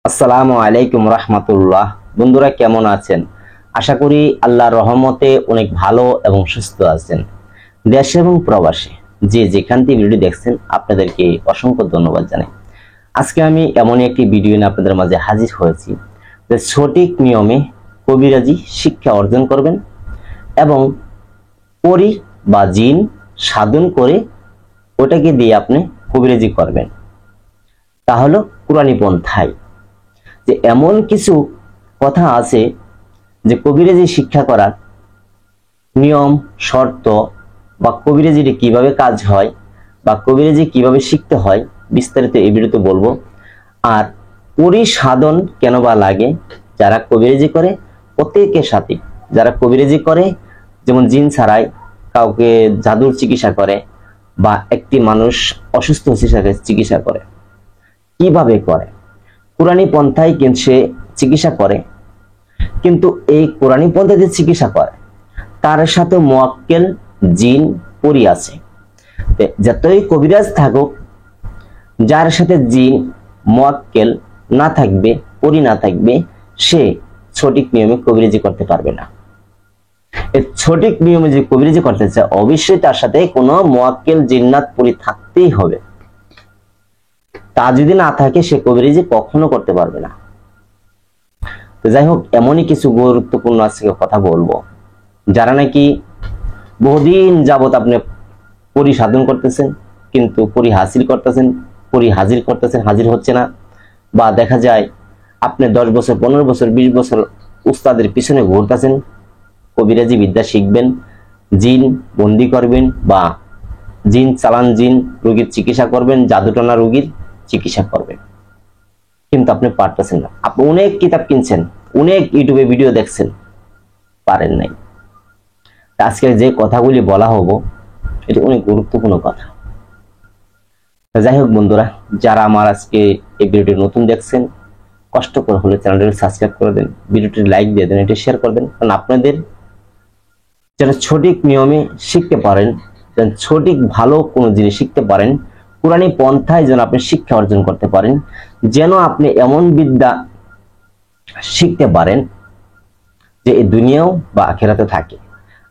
আসসালামু আলাইকুম রাহমাতুল্লাহ। বন্ধুরা কেমন আছেন? আশা করি আল্লাহর রহমতে অনেক ভালো এবং সুস্থ আছেন। দেশে এবং প্রবাসে যে যেখান থেকে ভিডিও দেখছেন আপনাদেরকে অসংখ্য ধন্যবাদ জানাই। আজকে আমি এমন একটি ভিডিও নিয়ে আপনাদের মাঝে হাজির হয়েছি যে সঠিক নিয়মে কবিরাজি শিক্ষা অর্জন করবেন এবং পরি বা জিন সাধন করে ওটাকে দিয়ে আপনি কবিরাজি করবেন। তা হলো কুরআনী পন্থায়। যে এমন কিছু কথা আছে যে কবিরাজি শিক্ষা করার নিয়ম শর্ত বা কবিরাজির কিভাবে কাজ হয় বা কবিরাজি কিভাবে শিখতে হয় বিস্তারিত এই ভিডিওতে বলবো। আর পরিসাধন কেন বা লাগে, যারা কবিরাজি করে প্রত্যেকের সাথে, যারা কবিরাজি করে যেমন জিন ছাড়াই কাউকে জাদুর চিকিৎসা করে বা একটি মানুষ অসুস্থ হচ্ছে চিকিৎসা করে, কিভাবে করে কুরআনী পন্থায় কিন্তু সে চিকিৎসা করে। কিন্তু এই কুরআনী পন্থায় চিকিৎসা করে তার সাথে মুয়াক্কেল জিন পরি আছে। যতই কবিরাজ থাকুক, যার সাথে জিন মুয়াক্কেল না থাকবে, পরি না থাকবে, সে সঠিক নিয়মে কবিরাজি করতে পারবে না। এই সঠিক নিয়মে যে কবিরাজি করতে চায় অবশ্যই তার সাথে কোনো মুয়াক্কেল জিন্নাত পরি থাকতেই হবে। তা যদি না থাকে সে কবিরাজি কখনো করতে পারবে না। তো যাই হোক, এমনই কিছু গুরুত্বপূর্ণ আজকে কথা বলবো। যারা নাকি বহুদিন যাবত আপনি পরি সাধন করতেছেন কিন্তু পরি হাসিল করতেছেন, পরি হাজির করতেছেন, হাজির হচ্ছে না, বা দেখা যায় আপনি 10 বছর 15 বছর 20 বছর উস্তাদের পিছনে ঘুরতেছেন, কবিরাজি বিদ্যা শিখবেন, জিন বন্দি করবেন বা জিন চালান, জিন রোগীর চিকিৎসা করবেন, জাদুটনা রোগীর চিকিৎসা করবেন, কিন্তু আপনি পারতেছেন না। আপনি অনেক কিতাব কিনছেন, অনেক ইউটিউবে ভিডিও দেখছেন, পারেন নাই। আজকে যে কথাগুলি বলা হবো এটা অনেক গুরুত্বপূর্ণ কথা। যাই হোক বন্ধুরা, যারা আমার আজকে এই ভিডিওটি নতুন দেখছেন, কষ্ট করে হলে চ্যানেলটি সাবস্ক্রাইব করে দেন, ভিডিওটি লাইক দিয়ে দেন, এটা শেয়ার করবেন, কারণ আপনাদের যারা সঠিক নিয়মে শিখতে পারেন, সঠিক ভালো কোনো জিনিস শিখতে পারেন, কুরআনী পন্থায় যেন আপনি শিক্ষা অর্জন করতে পারেন, যেন আপনি এমন বিদ্যা শিখতে পারেন যে এই দুনিয়াও বা আখিরাতে থাকে।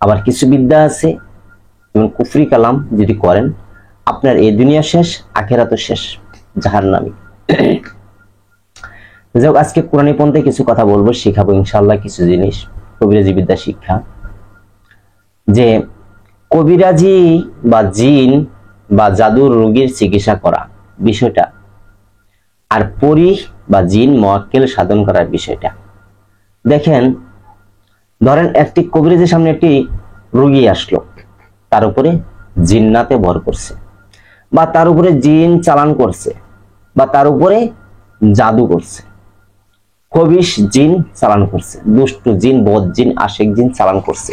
আবার কিছু বিদ্যা আছে যেমন কুফরি কালাম যদি করেন আপনার এই দুনিয়া শেষ, আখিরাতও শেষ, জাহান্নামী। যাই হোক, আজকে কুরআনী পন্থায় কিছু কথা বলবো, শিখাবো ইনশাআল্লাহ কিছু জিনিস কবিরাজি বিদ্যা শিক্ষা। যে কবিরাজি বা জিন বা জাদুর রোগীর চিকিৎসা করা বিষয়টা আর পরি বা জিন মুয়াক্কেল সাধন করার বিষয়টা দেখেন। ধরেন একটি কবিরাজের সামনে একটি রোগী আসলো, তার উপরে জিন্নাতে ভর করছে বা তার উপরে জিন চালান করছে বা তার উপরে জাদু করছে, খবিশ জিন চালান করছে, দুষ্ট জিন, বদ জিন, আশেক জিন চালান করছে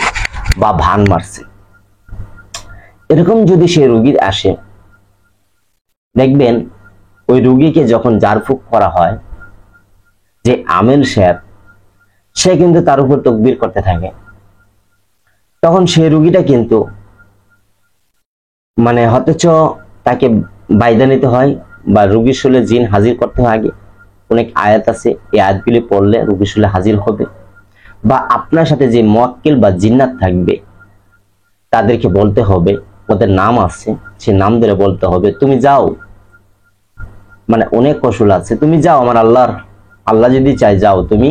বা ভান মারছে। এরকম যদি সে রোগীর আসে, দেখবেন ওই রোগীকে যখন জারফুক করা হয়, যে আমেল সাহেব সে কিন্তু তার উপর তাকবীর করতে থাকে, তখন সেই রোগীটা কিন্তু অথচ তাকে বাইদা নিতে হয় বা রোগীর শরীরে জিন হাজির করতে হয়। আগে অনেক আয়াত আছে, এই আয়াতগুলি পড়লে রোগীর শরীরে হাজির হবে। বা আপনার সাথে যে মুয়াক্কিল বা জিন্নাত থাকবে তাদেরকে বলতে হবে, ওদের নাম আছে, সে নাম ধরে বলতে হবে, তুমি যাও, অনেক কৌশল আছে, তুমি যাও, আমার আল্লাহ যদি চাই যাও, তুমি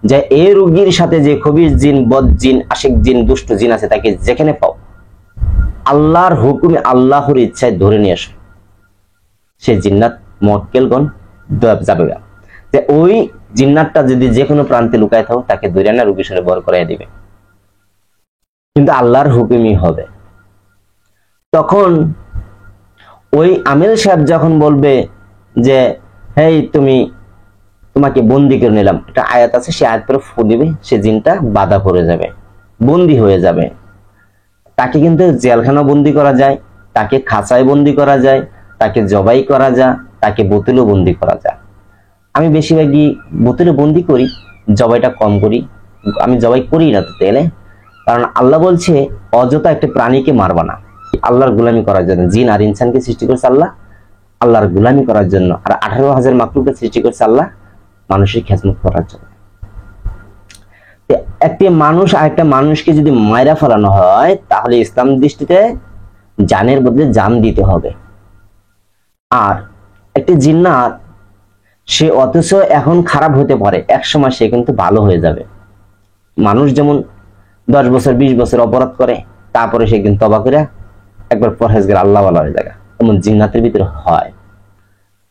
যে এই রোগীর সাথে যে খবির জিন, বদ জিন, আশিক জিন, দুষ্ট জিন আছে তাকে যেখানে পাও আল্লাহর হুকুমে, আল্লাহর ইচ্ছায় ধরে নিয়ে আসো, সে জিন্নাত মুয়াক্কিলগণ যাবে। যে ওই জিন্নাতটা যদি যে কোনো প্রান্তে লুকায় থাকো তাকে ধরে না রোগীর সাথে বর করাই দিবে, কিন্তু আল্লাহর হুকুমই হবে। তখন ওই আমিল সাহেব যখন বলবে যে হেই তোমাকে বন্দি করে নিলাম, একটা আয়াত আছে, সে আয়াত পরে ফু দিবে, সে জিনটা বাধা পড়ে যাবে, বন্দি হয়ে যাবে। তাকে কিন্তু জেলখানা বন্দি করা যায়, তাকে খাঁচায় বন্দি করা যায়, তাকে জবাই করা যায়, তাকে বোতলেও বন্দি করা যায়। আমি বেশিরভাগই বোতলে বন্দি করি, জবাইটা কম করি। আমি জবাই করি না তো তেলে, কারণ আল্লাহ বলছে অযথা একটা প্রাণীকে মারবা না, আল্লাহর গোলামি করার জন্য। জিন আর ইনসানকে সৃষ্টি করেছে আল্লাহ আল্লাহর গোলামি করার জন্য, আর 18,000 মাখলুককে সৃষ্টি করেছে আল্লাহ মানুষের খেদমত করার জন্য। একটি মানুষ আর একটা মানুষকে যদি মাইরা ফেলানো হয় তাহলে ইসলাম দৃষ্টিতে জানের বদলে জান দিতে হবে। আর একটি জিন্নাত সে অথচ এখন খারাপ হতে পারে, এক সময় সে কিন্তু ভালো হয়ে যাবে। মানুষ যেমন 10 বছর 20 বছর অপরাধ করে, তারপরে সে কিন্তু তওবা করে একবার পরহেজগার আল্লাহওয়ালা হয়ে যায়, এমন জিন্নাতের ভিতরে হয়।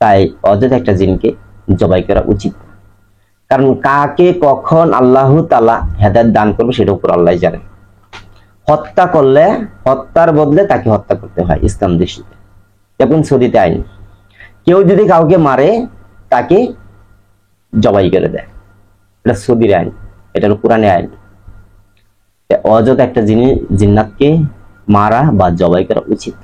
তাই অযথা একটা জিনকে জবাই করা উচিত, কারণ কাকে কখন আল্লাহ তাআলা হেদায়েত দান করবে সেটা উপর আল্লাহই জানে। হত্যা করলে হত্যার বদলে তাকে হত্যা করতে হয় ইসলাম দৃষ্টিতে। এখন সৌদিতে আইন, কেউ যদি কাউকে মারে তাকে জবাই করে দেয়, এটা সৌদির আইন, এটা কোরআনের আইন। অযথা একটা জিন্নাতকে মারা বা জবাই করা উচিত।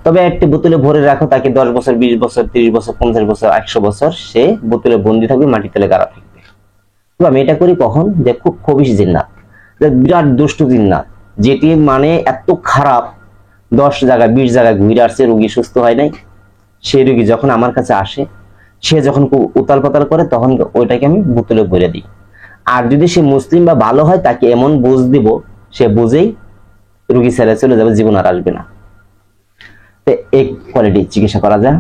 তবে একটি বোতলে ভরে রাখো, তাকে 10 বছর 20 বছর 30 বছর 50 বছর 100 বছর সে বোতলে বন্দি থাকবে, মাটি তলে গাড়া থাকবে। তো আমি এটা করি কখন, যে খুব খবিশ জিন্নাত, বিরাট দুষ্ট জিন্নাত, যেটি মানে এত খারাপ, 10 জায়গায় 20 জায়গায় ঘুরে আসছে, রোগী সুস্থ হয় নাই, সেই রোগী যখন আমার কাছে আসে, সে যখন খুব উতাল পাতাল করে তখন ওইটাকে আমি বোতলে ভরে দিই। আর যদি সে মুসলিম বা ভালো হয় তাকে এমন বুঝ দিব, সে বুঝেই রোগী ছেড়ে চলে যাবে, জীবন আর আসবে না। এক কোয়ালিটি চিকিৎসা করা যায়,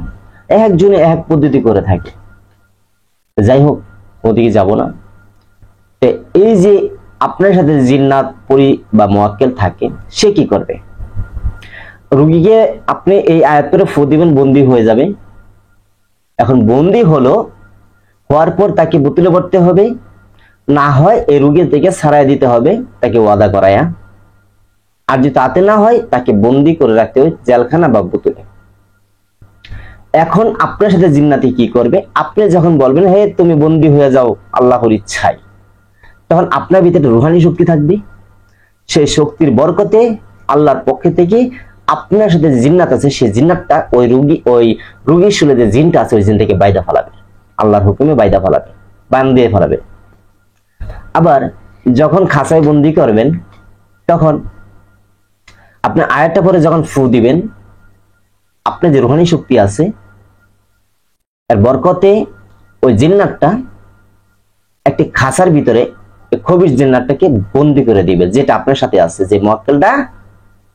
একজনে এক পদ্ধতি করে থাকে। যাই হোক, ওদিকে যাব না। এই যে আপনার সাথে জিন্নাত পরি বা মুয়াক্কেল থাকে, সে কি করবে? রোগীকে আপনি এই আয়াত করে ফু দিবেন, বন্দী হয়ে যাবে। এখন বন্দী হওয়ার পর তাকে বোতলে ভরতে হবে, না হয় এই রোগীর থেকে ছাড়াই দিতে হবে তাকে ওয়াদা করায়া। আর যদি তাতে না হয় তাকে বন্দি করে রাখতে হবে জেলখানা বা বোতলে। এখন আপনার সাথে জিন্নাতি কি করবে? আপনি যখন বলবেন হে তুমি বন্দি হয়ে যাও আল্লাহর ইচ্ছায়, তখন আপনার ভিতরে রুহানি শক্তি থাকবে। সেই শক্তির বরকতে আল্লাহর পক্ষ থেকে আপনার সাথে জিন্নাত আছে, সেই জিন্নাতটা ওই রোগীর শরীরে যে জিনটা আছে ওই জিন থেকে বাইদা ফেলাবে, আল্লাহর হুকুমে বাইদা ফেলাবে, বান্ধিয়ে ফেলাবে। আবার যখন খাঁচায় বন্দি করবেন তখন আপনি আয়াতটা পরে যখন ফু দিবেন, আপনার যে রুহানি শক্তি আছে এর বরকতে ওই জিন্নাতটা একটি খাঁচার ভিতরে খবিশ জিন্নাতটাকে বন্দি করে দিবে, যেটা আপনার সাথে আছে, যে মুয়াক্কেলটা,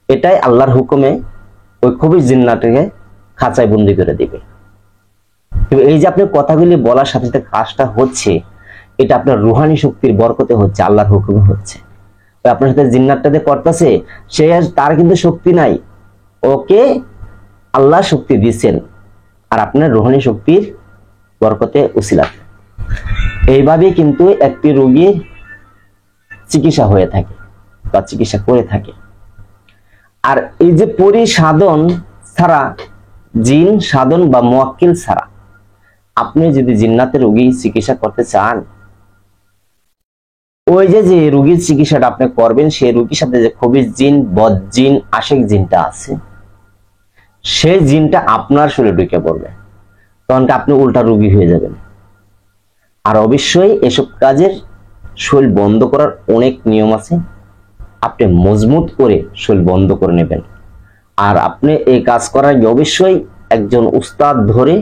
এটাই আল্লাহর হুকুমে ওই খবিশ জিন্নাতটাকে খাঁচায় বন্দি করে দিবে। এই যে আপনার কথাগুলি বলার সাথে সাথে কাজটা হচ্ছে, এটা আপনার রুহানি শক্তির বরকতে হচ্ছে, আল্লাহর হুকুমে হচ্ছে। আপনার সাথে জিন্নাতটাতে করতেছে, সে তার কিন্তু শক্তি নাই, ওকে আল্লাহ শক্তি দিচ্ছেন, আর আপনার রুহানি শক্তির বরকতে উসিলা। এইভাবে কিন্তু একটি রোগীর চিকিৎসা হয়ে থাকে বা চিকিৎসা করে থাকে। আর এই যে পরিসাধন ছাড়া, জিন সাধন বা মুয়াক্কিল ছাড়া আপনি যদি জিন্নাতের রোগী চিকিৎসা করতে চান, ওই যে রোগীর চিকিৎসাটা আপনি করবেন, সেই রোগীর সাথে যে খবিশ জিন, বদ জিন, আশিক জিনটা আছে, সেই জিনটা আপনার শরীরে ঢুকে পড়বে, তখন আপনি উল্টা রোগী হয়ে যাবেন। আর অবশ্যই এসব কাজের শরীর বন্ধ করার অনেক নিয়ম আছে, আপনি মজবুত করে শরীর বন্ধ করে নেবেন। আর আপনি এই কাজ করার আগে অবশ্যই একজন উস্তাদ ধরে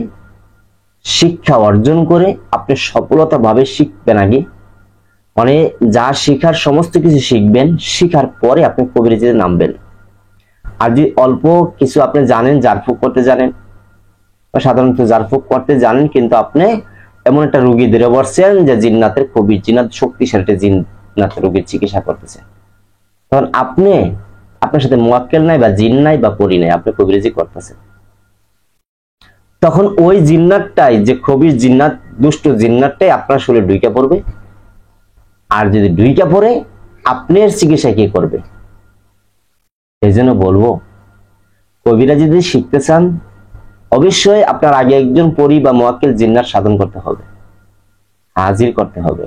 শিক্ষা অর্জন করে আপনি সফলতাভাবে শিখবেন। আগে মানে যা শিখার সমস্ত কিছু শিখবেন, শিখার পরে আপনি কবিরাজিতে নামবেন। আর যদি অল্প কিছু আপনি জানেন, জারফুক করতে জানেন, সাধারণত জারফুক করতে জানেন, কিন্তু আপনি এমন একটা রোগী ধরে বসছেন যে জিন্নাতের খবিশ জিন্নাত শক্তিশালী একটা জিন্নাতের রোগীর চিকিৎসা করতেছেন, তখন আপনার সাথে মুয়াক্কেল নাই বা জিন নাই বা পরি নাই, আপনি কবিরাজি করতেছেন। তখন ওই জিন্নাতটাই, যে খবিশ জিন্নাত, দুষ্ট জিন্নাতটাই আপনার শরীরে ঢুকে পড়বে। আর যদি ঢুকে পড়ে, আপনার চিকিৎসা কি করবে? এই জন্য বলবো, কবিরাজি যদি শিখতে চান, অবশ্যই আপনার আগে একজন পরি বা মুয়াক্কিল জিন্নাত সাধন করতে হবে, হাজির করতে হবে।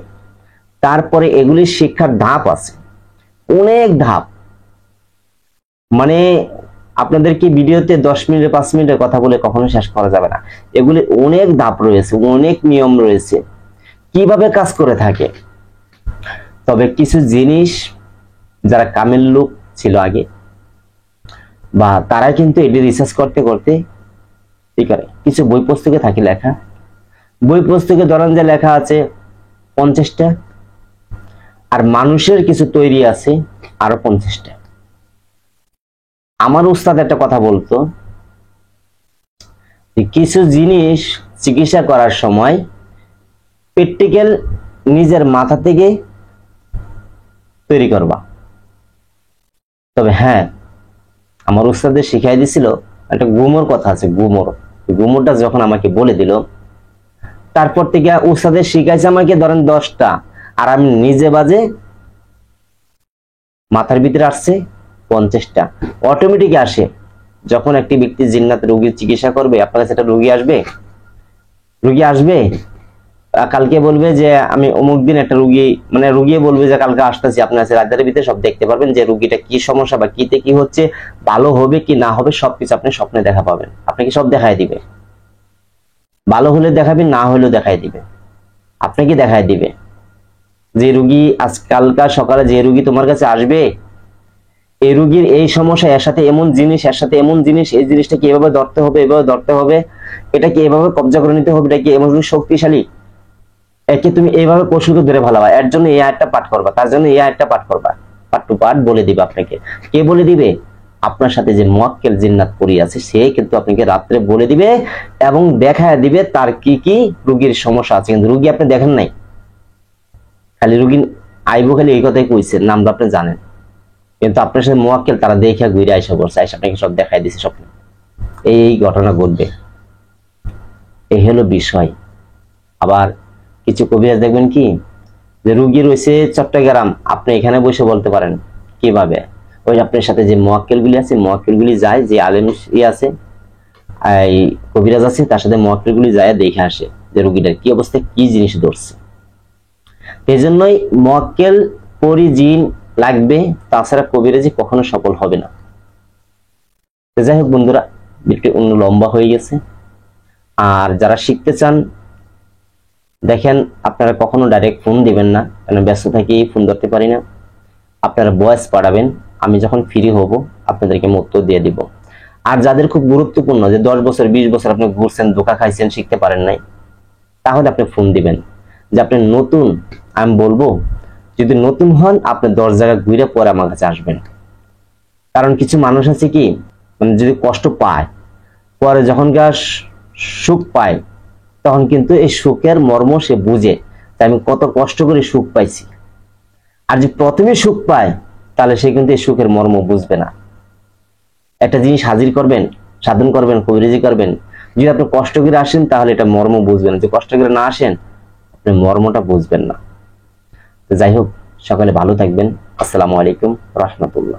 তারপরে এগুলির শিক্ষার ধাপ আছে, অনেক ধাপ। মানে আপনাদেরকে ভিডিওতে 10 মিনিট 5 মিনিটের কথা বলে কখনো শেষ করা যাবে না। এগুলি অনেক ধাপ রয়েছে, অনেক নিয়ম রয়েছে, কিভাবে কাজ করে থাকে। তবে কিছু জিনিস যারা কামেল লোক ছিল আগে, বা তারা কিন্তু এটি রিসার্চ করতে করতে কি করে, কিছু বই পুস্তকে থাকে লেখা, বই পুস্তকে ধরেন যে লেখা আছে 50টা, আর মানুষের কিছু তৈরি আছে আরো 50টা। আমার উস্তাদ একটা কথা বলতো, কিছু জিনিস চিকিৎসা করার সময় প্র্যাকটিক্যাল নিজের মাথা থেকে তৈরি করবা। তবে হ্যাঁ, আমার উস্তাদের শিখাই দিছিল একটা গুমর কথা আছে, গুমরটা যখন আমাকে বলে দিল, তারপর থেকে উস্তাদের শিখাইছে আমাকে ধরেন 10টা, আর আমি নিজে বাজে মাথার ভিতরে আসছে 50টা। অটোমেটিক আসে। যখন একটি ব্যক্তি জিন্নাত রোগীর চিকিৎসা করবে, আপনার কাছে একটা রোগী আসবে কালকে বলবে যে আমি অমুক দিন একটা রোগী, মানে রোগী বলবে যে কালকে আসতেছি আপনার কাছে, রাতের ভিতরে সব দেখতে পারবেন যে রোগীটা কি সমস্যা বা কিতে কি হচ্ছে, ভালো হবে কি না হবে সবকিছু আপনি স্বপ্নে দেখা পাবেন। আপনাকে সব দেখায় দিবে, ভালো হলে দেখাবে, না হলেও দেখায় দিবে, আপনাকে দেখায় দিবে যে রোগী আজকালকার সকালে যে রোগী তোমার কাছে আসবে, এই রোগীর এই সমস্যা, এর সাথে এমন জিনিস, এর সাথে এমন জিনিস, এই জিনিসটাকে এভাবে ধরতে হবে, এভাবে ধরতে হবে, এটাকে এভাবে কবজা করে নিতে হবে, এটাকে এমন শক্তিশালী, একে তুমি এইভাবে পশুকে ধরে ভালোবা, এর জন্য এই আয়াতটা পাঠ করবা, তার জন্য এই আয়াতটা পাঠ করবা, পাঠ টু পাঠ বলে দিবে আপনাকে। কে বলে দিবে? আপনার সাথে যে মুয়াক্কেল জিন্নাত পড়ি আছে সে কিন্তু আপনাকে রাত্রে বলে দিবে এবং দেখায় দিবে তার কি কি রোগীর সমস্যা আছে। কিন্তু রোগী আপনি দেখেন নাই, খালি রোগী আইবো খালি এই কথাই কইছে, নামটা আপনি জানেন, কিন্তু আপনার সাথে মুয়াক্কেল তারা দেখে ঘুরে আইসা করছে, আইসা আপনাকে সব দেখাই দিছে স্বপ্নে, এই ঘটনা ঘটবে। এই হলো বিষয়। আবার কিছু কবিরাজ দেখবেন কি, যে রুগী রয়েছে চট্টগ্রাম, আপনি এখানে বসে বলতে পারেন কিভাবে, ওই আপনার সাথে যে মুয়াক্কেল গুলি আছে, মুয়াক্কেল গুলি যায়, যে আলেম আছে, এই কবিরাজ আছে, তার সাথে মুয়াক্কেল গুলি যায় দেখে আসে যে রুগীটার কি অবস্থা, কি জিনিস ধরছে। এই জন্যই মুয়াক্কেল পরি জিন লাগবে, তাছাড়া কবিরাজি কখনো সফল হবে না। যাই হোক বন্ধুরা, ভিডিওটি অন্য লম্বা হয়ে গেছে। আর যারা শিখতে চান, দেখেন আপনারা কখনো ডাইরেক্ট ফোন দিবেন না, কারণ ব্যস্ত থাকি ফোন ধরতে পারি না। আপনারা ভয়েস পাঠাবেন, আমি যখন ফ্রি হব আপনাদেরকে উত্তর দিয়ে দিব। আর যাদের খুব গুরুত্বপূর্ণ, যে 10 বছর 20 বছর আপনি ঘুরছেন, ধোঁকা খাইছেন, শিখতে পারেন নাই, তাহলে আপনি ফোন দিবেন। যে আপনি নতুন, আমি বলবো যদি নতুন হন আপনি 10 জায়গায় ঘুরে পরে আমার কাছে আসবেন। কারণ কিছু মানুষ আছে কি, মানে যদি কষ্ট পায়, পরে যখন সুখ পায়, তখন কিন্তু এই সুখের মর্ম সে বুঝে, তাই আমি কত কষ্ট করে সুখ পাইছি। আর যে প্রথমে সুখ পায়, তাহলে সে কিন্তু এই সুখের মর্ম বুঝবে না। একটা জিনিস হাজির করবেন, সাধন করবেন, কবিরাজি করবেন, যদি আপনি কষ্ট করে আসেন তাহলে এটা মর্ম বুঝবেন, যে কষ্ট করে না আসেন আপনি মর্মটা বুঝবেন না। যাই হোক, সকালে ভালো থাকবেন। আসসালামু আলাইকুম রাহমাতুল্লাহ।